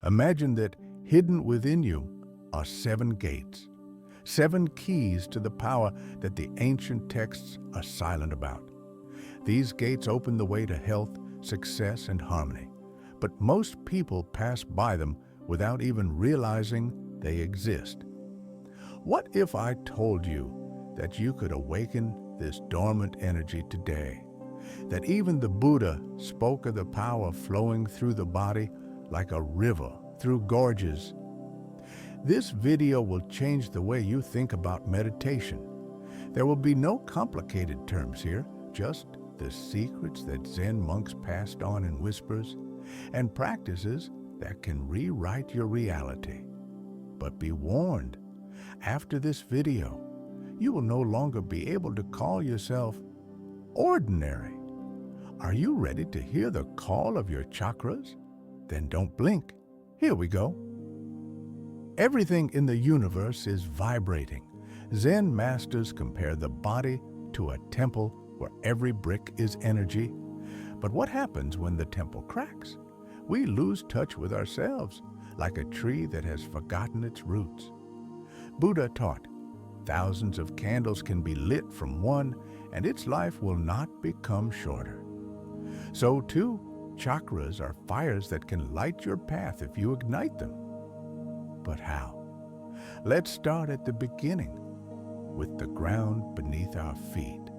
Imagine that hidden within you are 7 gates, 7 keys to the power that the ancient texts are silent about. These gates open the way to health, success, and harmony, but most people pass by them without even realizing they exist. What if I told you that you could awaken this dormant energy today? That even the Buddha spoke of the power flowing through the body like a river through gorges. This video will change the way you think about meditation. There will be no complicated terms here, just the secrets that Zen monks passed on in whispers and practices that can rewrite your reality. But be warned, after this video, you will no longer be able to call yourself ordinary. Are you ready to hear the call of your chakras? Then don't blink. Here we go. Everything in the universe is vibrating. Zen masters compare the body to a temple where every brick is energy. But what happens when the temple cracks? We lose touch with ourselves, like a tree that has forgotten its roots. Buddha taught, thousands of candles can be lit from one, and its life will not become shorter. So too, chakras are fires that can light your path if you ignite them. But how? Let's start at the beginning, with the ground beneath our feet.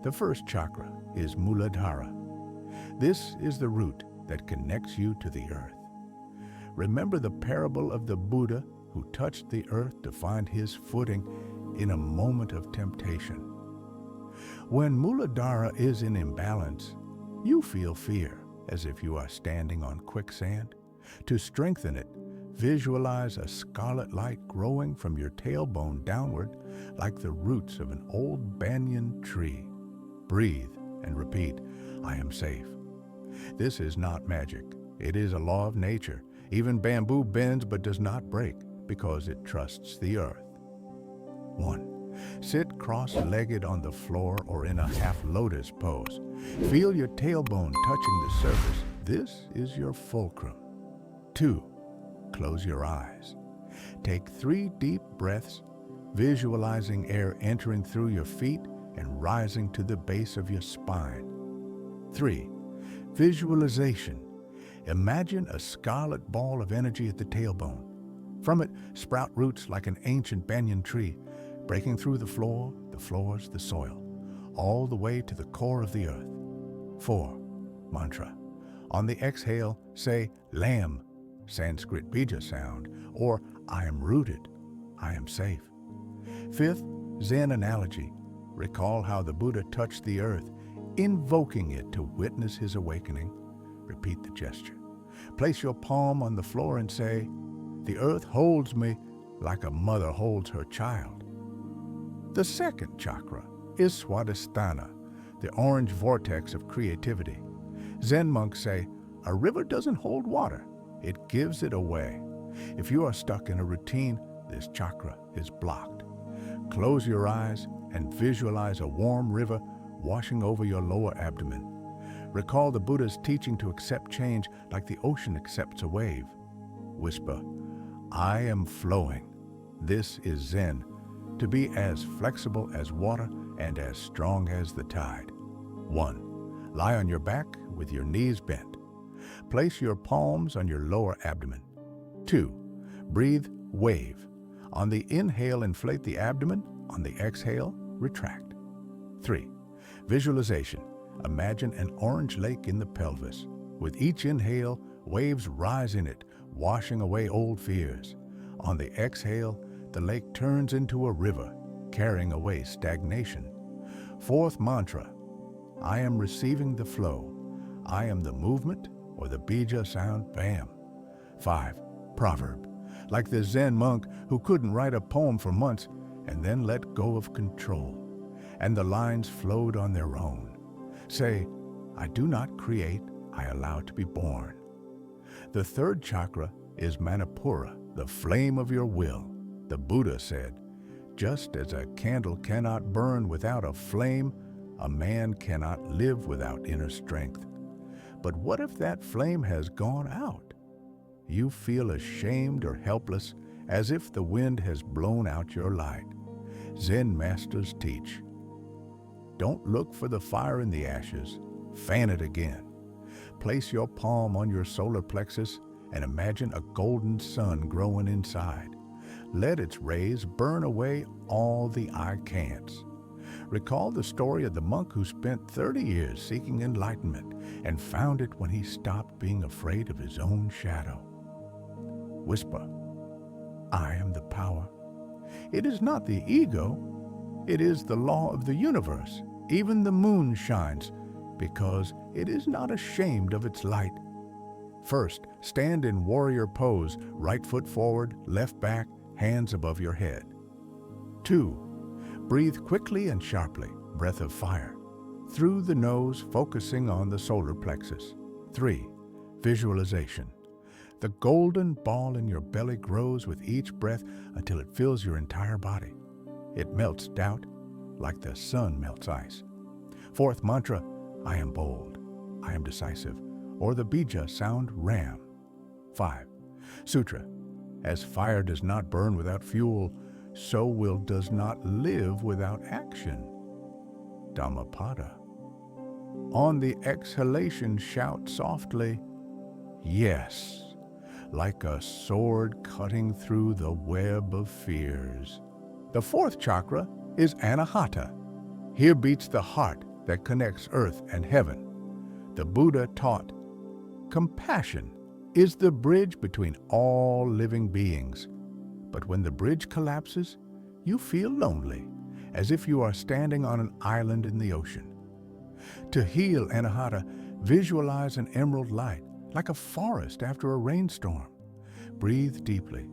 The first chakra is Muladhara. This is the root that connects you to the earth. Remember the parable of the Buddha who touched the earth to find his footing in a moment of temptation. When Muladhara is in imbalance, you feel fear, as if you are standing on quicksand. To strengthen it, visualize a scarlet light growing from your tailbone downward like the roots of an old banyan tree. Breathe and repeat, I am safe. This is not magic. It is a law of nature. Even bamboo bends but does not break because it trusts the earth. 1. Sit cross-legged on the floor or in a half-lotus pose. Feel your tailbone touching the surface. This is your fulcrum. 2. Close your eyes. Take 3 deep breaths, visualizing air entering through your feet and rising to the base of your spine. 3. Visualization. Imagine a scarlet ball of energy at the tailbone. From it sprout roots like an ancient banyan tree, breaking through the floor, the floors, the soil, all the way to the core of the earth. 4. Mantra. On the exhale, say Lam, Sanskrit bija sound, or I am rooted, I am safe. 5th, Zen analogy. Recall how the Buddha touched the earth, invoking it to witness his awakening. Repeat the gesture. Place your palm on the floor and say, the earth holds me like a mother holds her child. The second chakra is Swadhisthana, the orange vortex of creativity. Zen monks say, a river doesn't hold water, it gives it away. If you are stuck in a routine, this chakra is blocked. Close your eyes and visualize a warm river washing over your lower abdomen. Recall the Buddha's teaching to accept change like the ocean accepts a wave. Whisper, I am flowing. This is Zen, to be as flexible as water and as strong as the tide. 1. Lie on your back with your knees bent. Place your palms on your lower abdomen. 2. Breathe wave. On the inhale, inflate the abdomen. On the exhale, retract. 3. Visualization. Imagine an orange lake in the pelvis. With each inhale, waves rise in it, washing away old fears. On the exhale, the lake turns into a river, carrying away stagnation. 4th mantra. I am receiving the flow. I am the movement, or the bija sound, bam. 5. Proverb. Like the Zen monk who couldn't write a poem for months and then let go of control, and the lines flowed on their own. Say, I do not create, I allow to be born. The 3rd chakra is Manipura, the flame of your will. The Buddha said, just as a candle cannot burn without a flame, a man cannot live without inner strength. But what if that flame has gone out? you feel ashamed or helpless, as if the wind has blown out your light. Zen masters teach, don't look for the fire in the ashes, fan it again. Place your palm on your solar plexus and imagine a golden sun growing inside. Let its rays burn away all the I can'ts. Recall the story of the monk who spent 30 years seeking enlightenment and found it when he stopped being afraid of his own shadow. Whisper, I am the power. It is not the ego, it is the law of the universe. Even the moon shines because it is not ashamed of its light. First, stand in warrior pose, right foot forward, left back, hands above your head. 2. Breathe quickly and sharply, breath of fire, through the nose, focusing on the solar plexus. 3. Visualization. The golden ball in your belly grows with each breath until it fills your entire body. It melts doubt like the sun melts ice. 4th mantra, I am bold, I am decisive, or the bija sound ram. 5. Sutra. As fire does not burn without fuel, so will does not live without action. Dhammapada. On the exhalation, shout softly, yes, like a sword cutting through the web of fears. The 4th chakra is Anahata. Here beats the heart that connects earth and heaven. The Buddha taught, compassion is the bridge between all living beings. But when the bridge collapses, you feel lonely, as if you are standing on an island in the ocean. To heal Anahata, visualize an emerald light, like a forest after a rainstorm. Breathe deeply,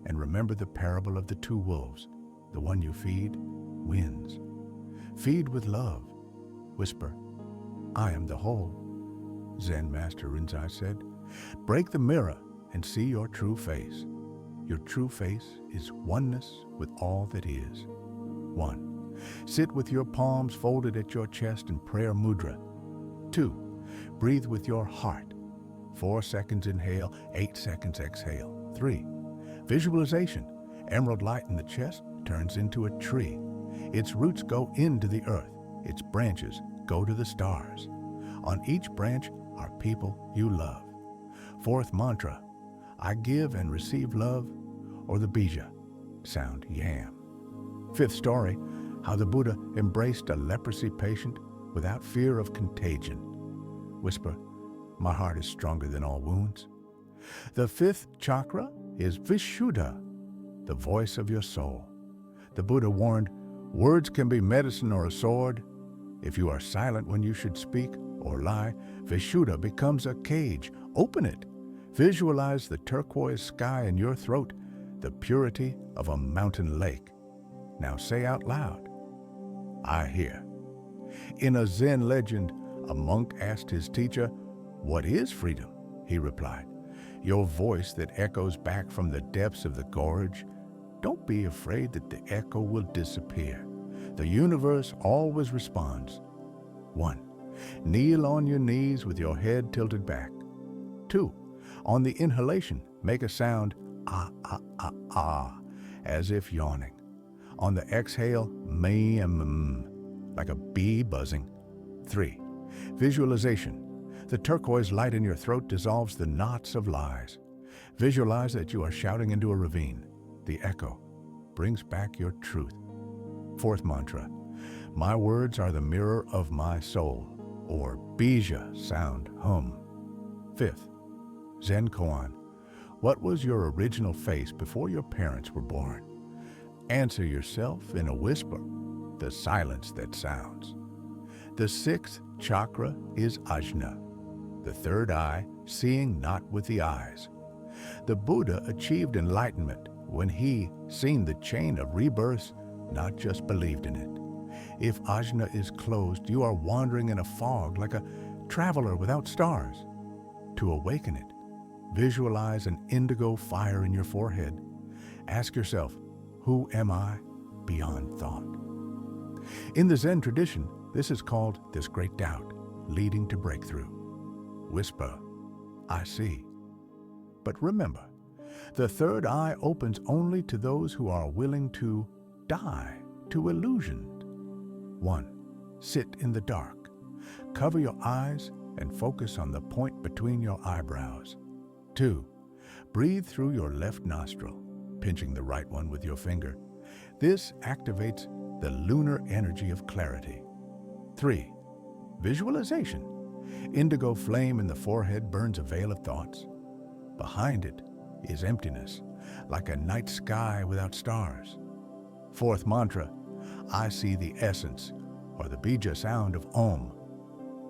and remember the parable of the 2 wolves. The one you feed wins. Feed with love. Whisper, I am the whole. Zen Master Rinzai said, break the mirror and see your true face. Your true face is oneness with all that is. 1. Sit with your palms folded at your chest in prayer mudra. 2. Breathe with your heart. 4 seconds inhale, 8 seconds exhale. 3. Visualization. Emerald light in the chest turns into a tree. Its roots go into the earth. Its branches go to the stars. On each branch are people you love. 4th mantra, I give and receive love, or the bija, sound yam. 5th story, how the Buddha embraced a leprosy patient without fear of contagion. Whisper, my heart is stronger than all wounds. The 5th chakra is Vishuddha, the voice of your soul. The Buddha warned, words can be medicine or a sword. If you are silent when you should speak or lie, Vishuddha becomes a cage. Open it. Visualize the turquoise sky in your throat, the purity of a mountain lake. Now say out loud, I hear. In a Zen legend, a monk asked his teacher, what is freedom? He replied, your voice that echoes back from the depths of the gorge. Don't be afraid that the echo will disappear. The universe always responds. 1. Kneel on your knees with your head tilted back. 2. On the inhalation, make a sound, ah, ah, ah, ah, as if yawning. On the exhale, like a bee buzzing. 3. Visualization. The turquoise light in your throat dissolves the knots of lies. Visualize that you are shouting into a ravine. The echo brings back your truth. 4th mantra, my words are the mirror of my soul, or bija, sound, hum. 5th, Zen koan, what was your original face before your parents were born? Answer yourself in a whisper, the silence that sounds. The 6th chakra is Ajna, the 3rd eye, seeing not with the eyes. The Buddha achieved enlightenment when he, seen the chain of rebirths, not just believed in it. If Ajna is closed, you are wandering in a fog like a traveler without stars. To awaken it, visualize an indigo fire in your forehead. Ask yourself, who am I beyond thought? In the Zen tradition, this is called this great doubt, leading to breakthrough. Whisper, I see. But remember, the third eye opens only to those who are willing to die to illusion. 1. Sit in the dark. Cover your eyes and focus on the point between your eyebrows. 2. Breathe through your left nostril, pinching the right one with your finger. This activates the lunar energy of clarity. 3. Visualization. Indigo flame in the forehead burns a veil of thoughts. Behind it is emptiness, like a night sky without stars. 4th mantra, I see the essence, or the bija sound of Om.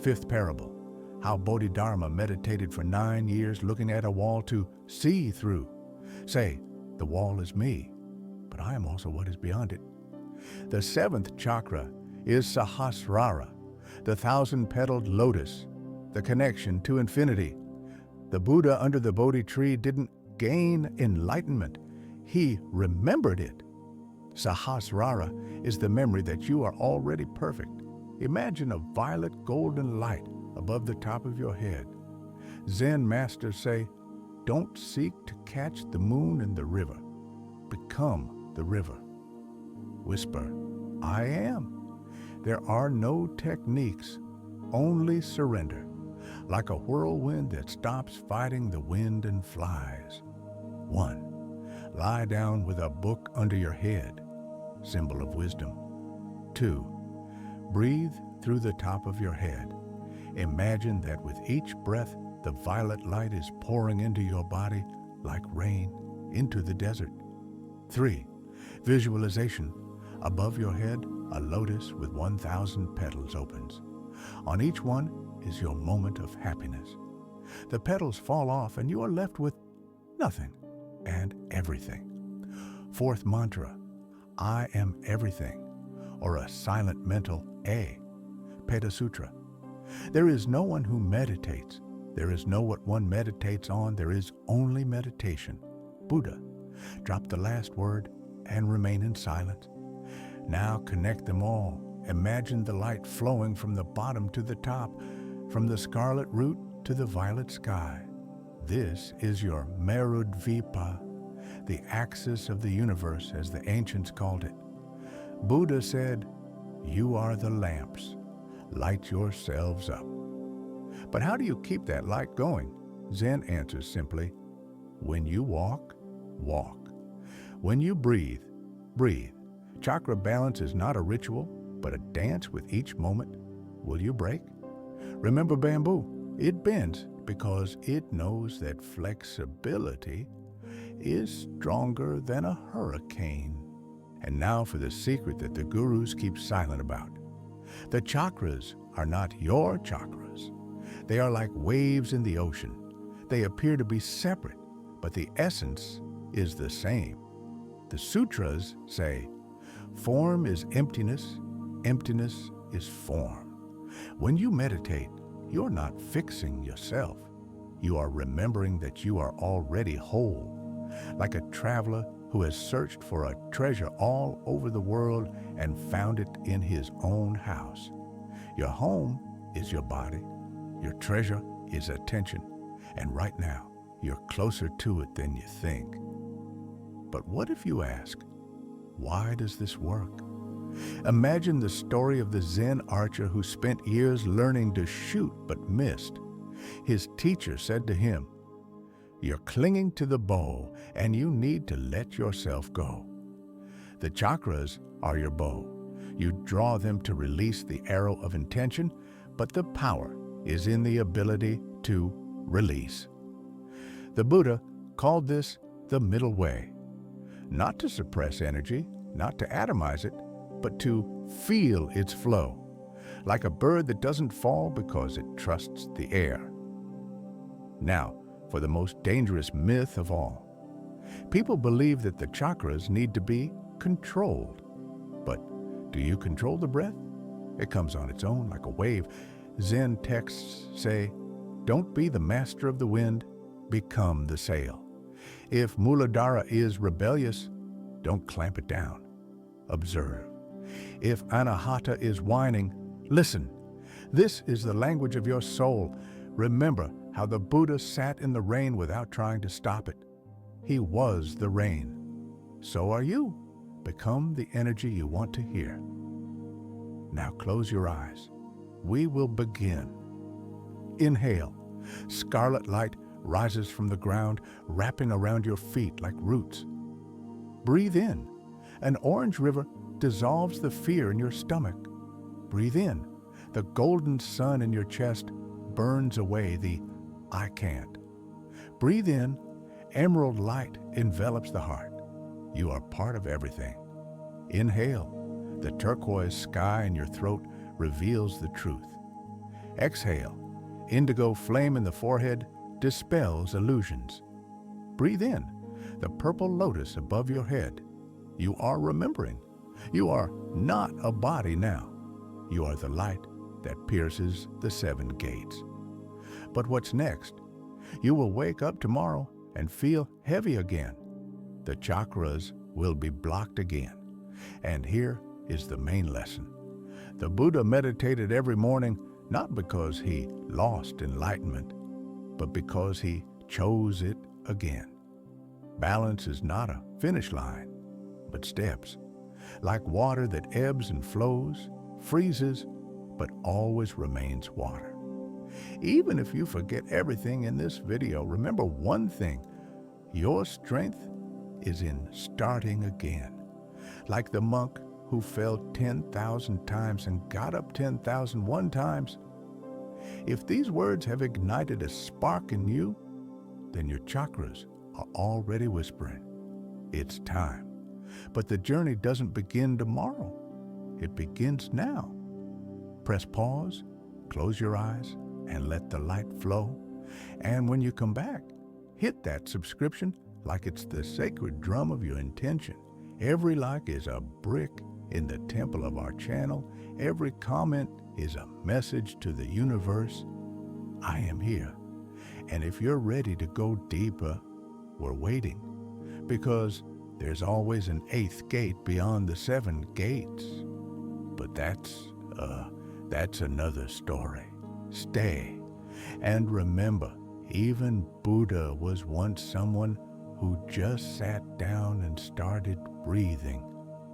5th parable, how Bodhidharma meditated for 9 years looking at a wall to see through. Say, the wall is me, but I am also what is beyond it. The 7th chakra is Sahasrara, the 1,000-petaled lotus, the connection to infinity. The Buddha under the Bodhi tree didn't gain enlightenment, he remembered it. Sahasrara is the memory that you are already perfect. Imagine a violet golden light above the top of your head. Zen masters say, don't seek to catch the moon in the river. Become the river. Whisper, I am. There are no techniques, only surrender, like a whirlwind that stops fighting the wind and flies. 1. Lie down with a book under your head, symbol of wisdom. 2. Breathe through the top of your head. Imagine that with each breath, the violet light is pouring into your body like rain into the desert. 3. Visualization. Above your head, a lotus with 1,000 petals opens. On each one is your moment of happiness. The petals fall off and you are left with nothing and everything. 4th mantra, I am everything, or a silent mental A, Peta Sutra. There is no one who meditates. There is no what one meditates on. There is only meditation. Buddha. Drop the last word and remain in silence. Now connect them all. Imagine the light flowing from the bottom to the top, from the scarlet root to the violet sky. This is your Marudvipa, the axis of the universe, as the ancients called it. Buddha said, you are the lamps. Light yourselves up. But how do you keep that light going? Zen answers simply, when you walk, walk. When you breathe, breathe. Chakra balance is not a ritual, but a dance with each moment. Will you break? Remember bamboo, it bends because it knows that flexibility is stronger than a hurricane. And now for the secret that the gurus keep silent about. The chakras are not your chakras. They are like waves in the ocean. They appear to be separate, but the essence is the same. The sutras say, form is emptiness, emptiness is form. When you meditate, you're not fixing yourself. You are remembering that you are already whole, like a traveler who has searched for a treasure all over the world and found it in his own house. Your home is your body. Your treasure is attention. And right now, you're closer to it than you think. But what if you ask, why does this work? Imagine the story of the Zen archer who spent years learning to shoot but missed. His teacher said to him, you're clinging to the bow and you need to let yourself go. The chakras are your bow. You draw them to release the arrow of intention, but the power is in the ability to release. The Buddha called this the middle way, not to suppress energy, not to atomize it, but to feel its flow, like a bird that doesn't fall because it trusts the air. Now, for the most dangerous myth of all. People believe that the chakras need to be controlled. But do you control the breath? It comes on its own like a wave. Zen texts say, don't be the master of the wind, become the sail. If Muladhara is rebellious, don't clamp it down. Observe. If Anahata is whining, listen. This is the language of your soul. Remember how the Buddha sat in the rain without trying to stop it. He was the rain. So are you. Become the energy you want to hear. Now close your eyes. We will begin. Inhale. Scarlet light rises from the ground, wrapping around your feet like roots. Breathe in. An orange river dissolves the fear in your stomach. Breathe in. The golden sun in your chest burns away the I can't. Breathe in. Emerald light envelops the heart. You are part of everything. Inhale. The turquoise sky in your throat reveals the truth. Exhale. Indigo flame in the forehead dispels illusions. Breathe in. The purple lotus above your head. You are remembering. You are not a body now. You are the light that pierces the 7 gates. But what's next? You will wake up tomorrow and feel heavy again. The chakras will be blocked again. And here is the main lesson. The Buddha meditated every morning not because he lost enlightenment, but because he chose it again. Balance is not a finish line, but steps. Like water that ebbs and flows, freezes, but always remains water. Even if you forget everything in this video, remember one thing: your strength is in starting again. Like the monk who fell 10,000 times and got up 10,001 times. If these words have ignited a spark in you, then your chakras are already whispering, it's time. But the journey doesn't begin tomorrow. It begins now. Press pause, close your eyes, and let the light flow. And when you come back, hit that subscription like it's the sacred drum of your intention. Every like is a brick in the temple of our channel. Every comment is a message to the universe. I am here. And if you're ready to go deeper, we're waiting. Because there's always an 8th gate beyond the 7 gates. But that's another story. Stay. And remember, even Buddha was once someone who just sat down and started breathing.